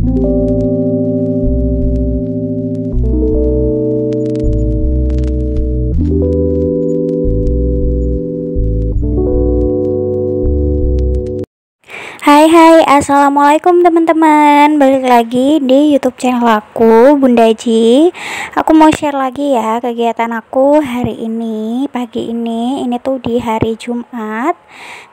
Hai hai, assalamualaikum teman-teman. Balik lagi di YouTube channel aku, Bunda Ji. Aku mau share lagi ya kegiatan aku hari ini, pagi ini. Ini tuh di hari Jumat.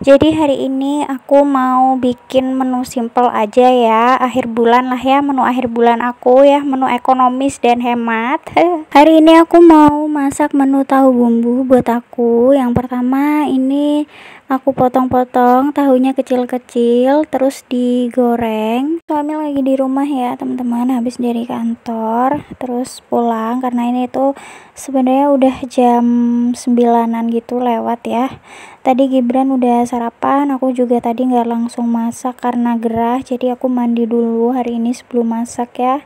Jadi hari ini aku mau bikin menu simple aja ya, akhir bulan lah ya, menu akhir bulan aku ya, menu ekonomis dan hemat. Hari ini aku mau masak menu tahu bumbu buat aku. Yang pertama ini aku potong-potong tahunya kecil-kecil, terus digoreng. Suami lagi di rumah ya teman-teman, habis dari kantor, terus pulang karena ini tuh sebenarnya udah jam 9-an gitu lewat ya. Tadi Gibran udah sarapan, aku juga tadi nggak langsung masak karena gerah, jadi aku mandi dulu hari ini sebelum masak ya.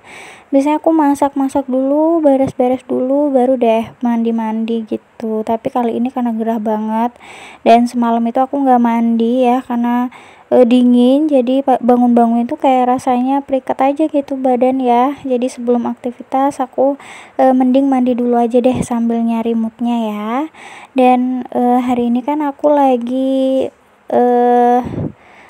Biasanya aku masak-masak dulu, beres-beres dulu, baru deh mandi-mandi gitu. Tapi kali ini karena gerah banget, dan semalam itu aku nggak mandi ya karena dingin, jadi bangun-bangun itu kayak rasanya periket aja gitu badan ya. Jadi sebelum aktivitas aku mending mandi dulu aja deh sambil nyari moodnya ya. Dan hari ini kan aku lagi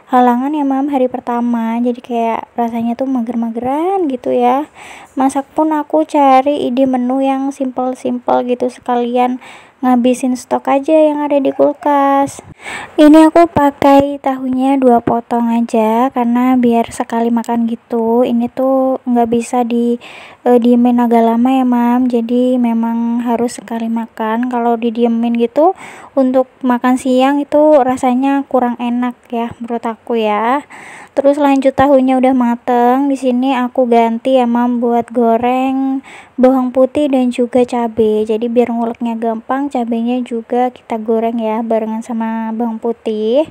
halangan ya mam, hari pertama, jadi kayak rasanya tuh mager-mageran gitu ya. Masak pun aku cari ide menu yang simple-simple gitu, sekalian ngabisin stok aja yang ada di kulkas. Ini aku pakai tahunya 2 potong aja karena biar sekali makan gitu. Ini tuh nggak bisa diemin agak lama ya mam, jadi memang harus sekali makan. Kalau didiemin gitu untuk makan siang itu rasanya kurang enak ya menurut aku ya. Terus lanjut tahunya udah mateng, di sini aku ganti ya mam buat goreng bawang putih dan juga cabai. Jadi biar nguleknya gampang, cabenya juga kita goreng ya barengan sama bawang putih.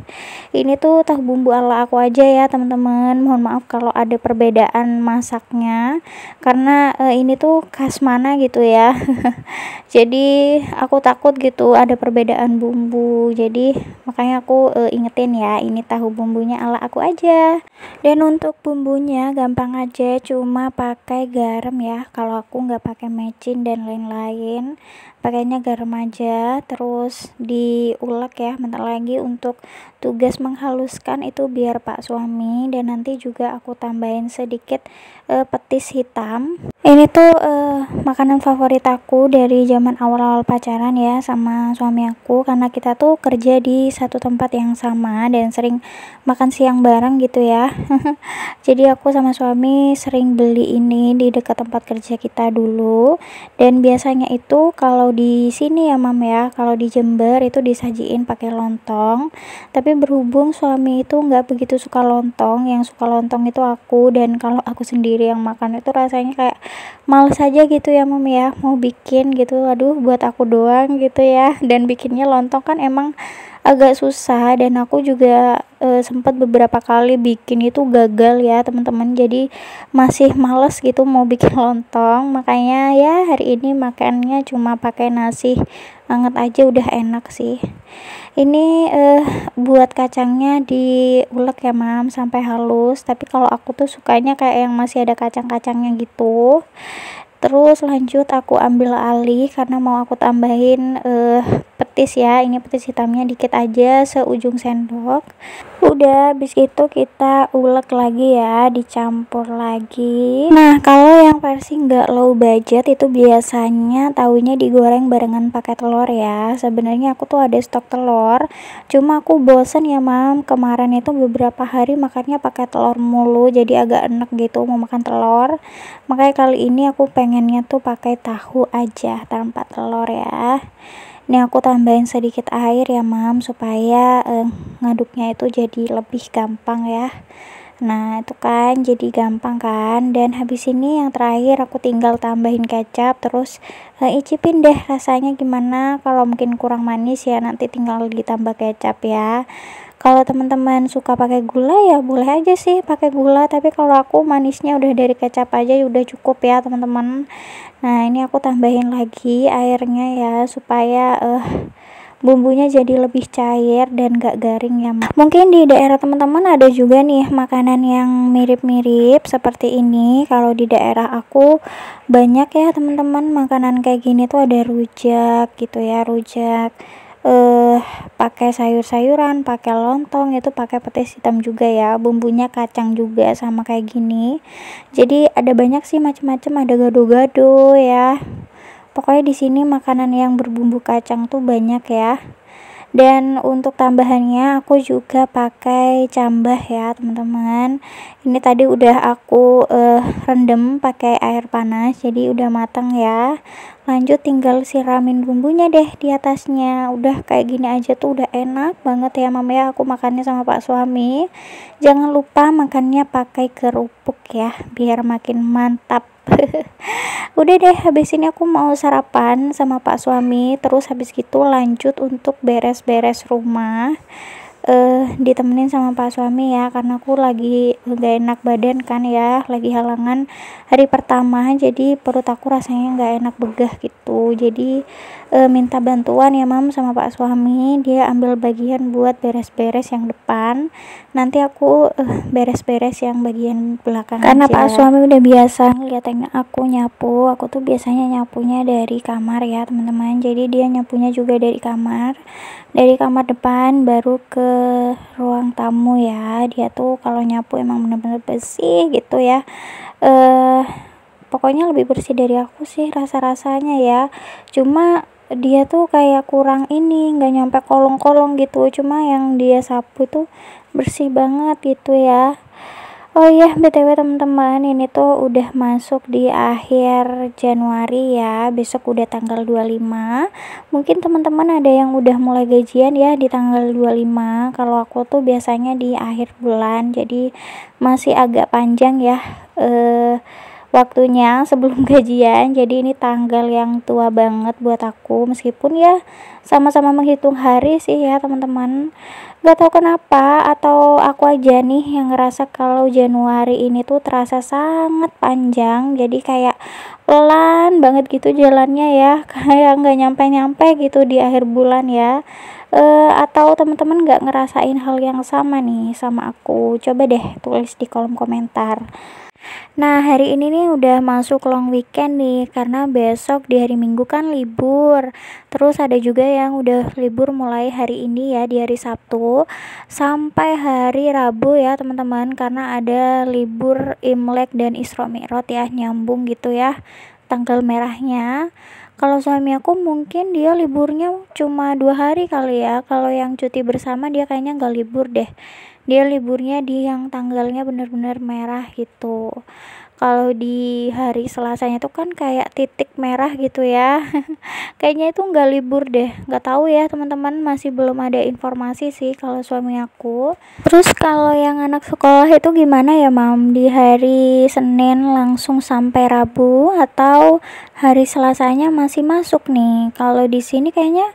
Ini tuh tahu bumbu ala aku aja ya teman-teman. Mohon maaf kalau ada perbedaan masaknya karena ini tuh khas mana gitu ya. Jadi aku takut gitu ada perbedaan bumbu. Jadi makanya aku ingetin ya, ini tahu bumbunya ala aku aja. Dan untuk bumbunya gampang aja, cuma pakai garam ya. Kalau aku nggak pakai mecin dan lain-lain, pakainya garam aja. Terus diulek ya bentar lagi untuk tugas menghaluskan itu biar pak suami. Dan nanti juga aku tambahin sedikit petis hitam. Ini tuh makanan favorit aku dari zaman awal-awal pacaran ya sama suami aku, karena kita tuh kerja di satu tempat yang sama dan sering makan siang bareng gitu ya. Jadi aku sama suami sering beli ini di dekat tempat kerja kita dulu. Dan biasanya itu kalau di sini ya mam ya, kalau di Jember itu disajiin pakai lontong. Tapi berhubung suami itu nggak begitu suka lontong, yang suka lontong itu aku, dan kalau aku sendiri yang makan itu rasanya kayak males aja gitu ya mam ya, mau bikin gitu, aduh buat aku doang gitu ya. Dan bikinnya lontong kan emang agak susah, dan aku juga sempat beberapa kali bikin itu gagal ya teman-teman, jadi masih males gitu mau bikin lontong. Makanya ya hari ini makannya cuma pakai nasi anget aja udah enak sih. Ini buat kacangnya diulek ya mam sampai halus, tapi kalau aku tuh sukanya kayak yang masih ada kacang-kacangnya gitu. Terus lanjut aku ambil alih karena mau aku tambahin petis ya. Ini petis hitamnya dikit aja, seujung sendok. Udah habis itu kita ulek lagi ya, dicampur lagi. Nah kalau yang versi nggak low budget itu biasanya tahunya digoreng barengan pakai telur ya. Sebenarnya aku tuh ada stok telur, cuma aku bosen ya mam, kemarin itu beberapa hari makannya pakai telur mulu, jadi agak enak gitu mau makan telur. Makanya kali ini aku pengennya tuh pakai tahu aja tanpa telur ya. Ini aku tambahin sedikit air ya mam, supaya ngaduknya itu jadi lebih gampang ya. Nah itu kan jadi gampang kan. Dan habis ini yang terakhir aku tinggal tambahin kecap, terus icipin deh rasanya gimana. Kalau mungkin kurang manis ya nanti tinggal ditambah kecap ya. Kalau teman-teman suka pakai gula ya boleh aja sih pakai gula, tapi kalau aku manisnya udah dari kecap aja udah cukup ya teman-teman. Nah ini aku tambahin lagi airnya ya supaya bumbunya jadi lebih cair dan gak garing ya. Mungkin di daerah teman-teman ada juga nih makanan yang mirip-mirip seperti ini. Kalau di daerah aku banyak ya teman-teman makanan kayak gini tuh, ada rujak gitu ya, rujak pakai sayur-sayuran, pakai lontong, itu pakai petis hitam juga ya, bumbunya kacang juga sama kayak gini. Jadi ada banyak sih macam-macam, ada gado-gado ya. Pokoknya di sini makanan yang berbumbu kacang tuh banyak ya. Dan untuk tambahannya aku juga pakai cambah ya teman-teman. Ini tadi udah aku rendam pakai air panas, jadi udah matang ya. Lanjut tinggal siramin bumbunya deh di atasnya. Udah kayak gini aja tuh udah enak banget ya mama ya. Aku makannya sama Pak suami. Jangan lupa makannya pakai kerupuk ya, biar makin mantap. Udah deh, habis ini aku mau sarapan sama Pak suami, terus habis gitu lanjut untuk beres-beres rumah, ditemenin sama Pak suami ya, karena aku lagi gak enak badan kan ya, lagi halangan hari pertama, jadi perut aku rasanya gak enak, begah gitu. Jadi minta bantuan ya mam sama Pak suami, dia ambil bagian buat beres-beres yang depan, nanti aku beres-beres yang bagian belakang karena aja. Pak suami udah biasa ngeliatin aku nyapu. Aku tuh biasanya nyapunya dari kamar ya teman-teman, jadi dia nyapunya juga dari kamar depan baru ke ruang tamu ya. Dia tuh kalau nyapu emang bener-bener bersih gitu ya, pokoknya lebih bersih dari aku sih rasa-rasanya ya. Cuma dia tuh kayak kurang ini, nggak nyampe kolong-kolong gitu, cuma yang dia sapu tuh bersih banget gitu ya. Oh iya, BTW teman-teman, ini tuh udah masuk di akhir Januari ya. Besok udah tanggal 25. Mungkin teman-teman ada yang udah mulai gajian ya di tanggal 25. Kalau aku tuh biasanya di akhir bulan. Jadi masih agak panjang ya waktunya sebelum gajian. Jadi ini tanggal yang tua banget buat aku, meskipun ya sama-sama menghitung hari sih ya teman-teman. Gak tahu kenapa, atau aku aja nih yang ngerasa kalau Januari ini tuh terasa sangat panjang, jadi kayak pelan banget gitu jalannya ya, kayak nggak nyampe-nyampe gitu di akhir bulan ya. Atau teman-teman nggak ngerasain hal yang sama nih sama aku? Coba deh tulis di kolom komentar. Nah, hari ini nih udah masuk long weekend nih, karena besok di hari Minggu kan libur. Terus ada juga yang udah libur mulai hari ini ya, di hari Sabtu sampai hari Rabu ya teman-teman, karena ada libur Imlek dan Isra Mi'raj ya, nyambung gitu ya tanggal merahnya. Kalau suami aku mungkin dia liburnya cuma 2 hari kali ya. Kalau yang cuti bersama dia kayaknya nggak libur deh, dia liburnya di yang tanggalnya bener-bener merah gitu. Kalau di hari Selasanya tuh kan kayak titik merah gitu ya. Kayaknya itu nggak libur deh, nggak tahu ya teman-teman, masih belum ada informasi sih kalau suami aku. Terus kalau yang anak sekolah itu gimana ya mam, di hari Senin langsung sampai Rabu atau hari Selasanya masih masuk nih? Kalau di sini kayaknya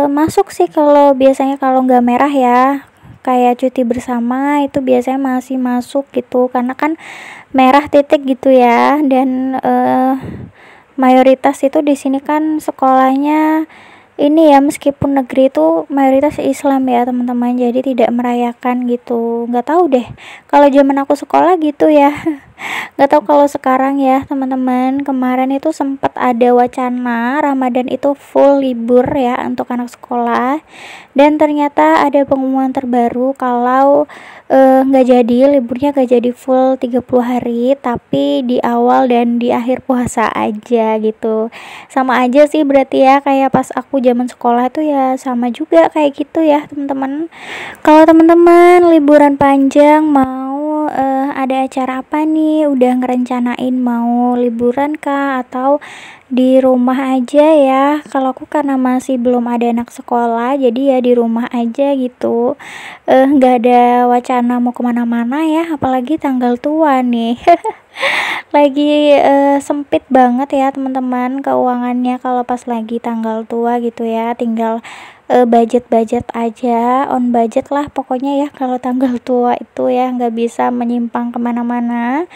masuk sih, kalau biasanya kalau nggak merah ya, kayak cuti bersama itu biasanya masih masuk gitu, karena kan merah titik gitu ya. Dan mayoritas itu di sini kan sekolahnya ini ya, meskipun negeri itu mayoritas Islam ya teman-teman, jadi tidak merayakan gitu. Nggak tahu deh kalau zaman aku sekolah gitu ya. Nggak tahu kalau sekarang ya teman-teman. Kemarin itu sempat ada wacana Ramadan itu full libur ya untuk anak sekolah, dan ternyata ada pengumuman terbaru kalau nggak jadi liburnya, nggak jadi full 30 hari, tapi di awal dan di akhir puasa aja gitu. Sama aja sih berarti ya kayak pas aku zaman sekolah tuh ya, sama juga kayak gitu ya teman-teman. Kalau teman-teman liburan panjang mau ada acara apa nih, udah ngerencanain mau liburan kah atau di rumah aja ya? Kalau aku karena masih belum ada anak sekolah, jadi ya di rumah aja gitu. Nggak ada wacana mau kemana-mana ya, apalagi tanggal tua nih. Lagi sempit banget ya teman-teman keuangannya kalau pas lagi tanggal tua gitu ya, tinggal budget aja, on budget lah pokoknya ya kalau tanggal tua itu ya, nggak bisa menyimpang kemana-mana.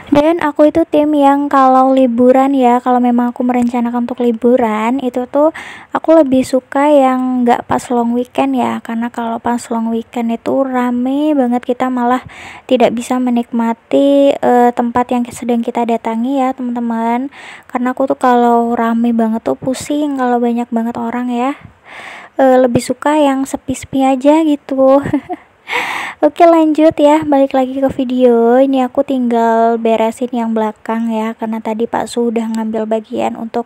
Dan aku itu tim yang kalau liburan ya, kalau memang aku merencanakan untuk liburan itu tuh aku lebih suka yang nggak pas long weekend ya, karena kalau pas long weekend itu rame banget, kita malah tidak bisa menikmati tempat yang sedang kita datangi ya teman-teman. Karena aku tuh kalau rame banget tuh pusing kalau banyak banget orang ya. Lebih suka yang sepi-sepi aja gitu. Oke, lanjut ya, balik lagi ke video. Ini aku tinggal beresin yang belakang ya, karena tadi Pak Su udah ngambil bagian untuk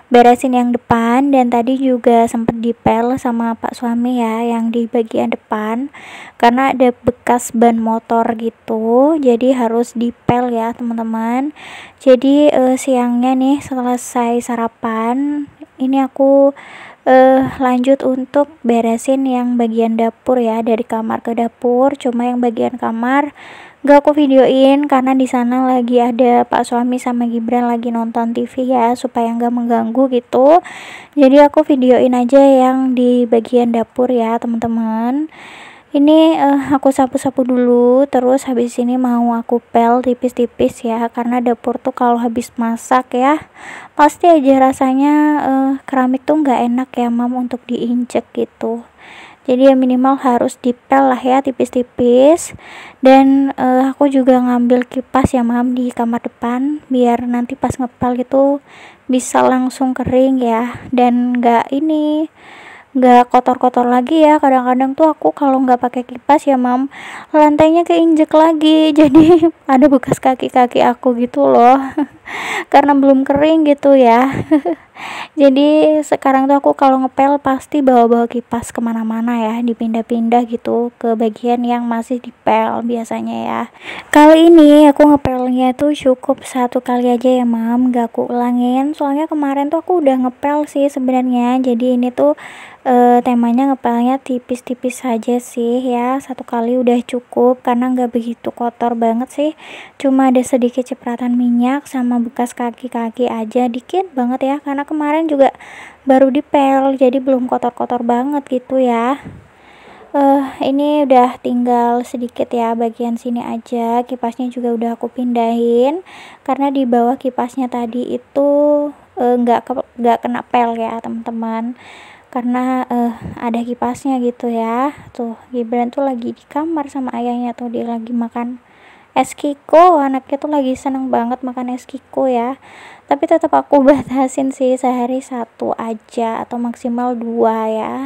beresin yang depan, dan tadi juga sempet dipel sama Pak suami ya yang di bagian depan, karena ada bekas ban motor gitu, jadi harus dipel ya teman-teman. Jadi siangnya nih selesai sarapan, ini aku lanjut untuk beresin yang bagian dapur ya, dari kamar ke dapur. Cuma yang bagian kamar gak aku videoin karena di sana lagi ada Pak suami sama Gibran lagi nonton TV ya, supaya nggak mengganggu gitu. Jadi aku videoin aja yang di bagian dapur ya teman-teman. Ini aku sapu-sapu dulu, terus habis ini mau aku pel tipis-tipis ya, karena dapur tuh kalau habis masak ya pasti aja rasanya keramik tuh nggak enak ya mam untuk diinjek gitu. Jadi ya minimal harus dipel lah ya tipis-tipis. Dan aku juga ngambil kipas ya mam di kamar depan, biar nanti pas ngepel gitu bisa langsung kering ya, dan nggak kotor-kotor lagi ya. Kadang-kadang tuh aku kalau nggak pakai kipas ya mam, lantainya keinjek lagi jadi ada bekas kaki-kaki aku gitu loh karena belum kering gitu ya. Jadi sekarang tuh aku kalau ngepel pasti bawa-bawa kipas kemana-mana ya, dipindah-pindah gitu ke bagian yang masih dipel biasanya ya. Kali ini aku ngepelnya tuh cukup satu kali aja ya mam, gak aku ulangin, soalnya kemarin tuh aku udah ngepel sih sebenarnya. Jadi ini tuh temanya ngepelnya tipis-tipis saja sih ya, satu kali udah cukup karena nggak begitu kotor banget sih, cuma ada sedikit cipratan minyak sama bekas kaki-kaki aja dikit banget ya, karena kemarin juga baru dipel jadi belum kotor-kotor banget gitu ya. Ini udah tinggal sedikit ya bagian sini aja, kipasnya juga udah aku pindahin karena di bawah kipasnya tadi itu nggak kena pel ya teman-teman, karena ada kipasnya gitu ya. Tuh Gibran tuh lagi di kamar sama ayahnya, tuh dia lagi makan es kiko, anaknya tuh lagi seneng banget makan es kiko ya. Tapi tetap aku batasin sih, sehari satu aja atau maksimal dua ya.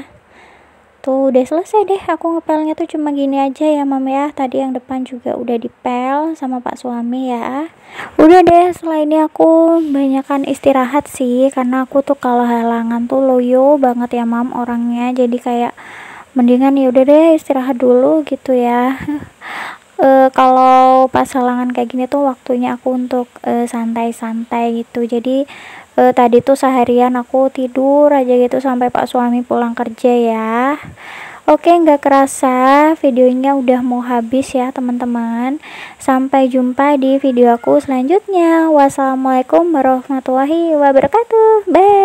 Tuh udah selesai deh aku ngepelnya tuh, cuma gini aja ya mam ya. Tadi yang depan juga udah dipel sama Pak suami ya. Udah deh, setelah ini aku banyakan istirahat sih, karena aku tuh kalau halangan tuh loyo banget ya mam orangnya, jadi kayak mendingan ya udah deh istirahat dulu gitu ya. Kalau pas halangan kayak gini tuh waktunya aku untuk santai-santai gitu. Jadi tadi tuh seharian aku tidur aja gitu sampai Pak suami pulang kerja ya. Oke, nggak kerasa videonya udah mau habis ya teman-teman. Sampai jumpa di video aku selanjutnya. Wassalamualaikum warahmatullahi wabarakatuh. Bye.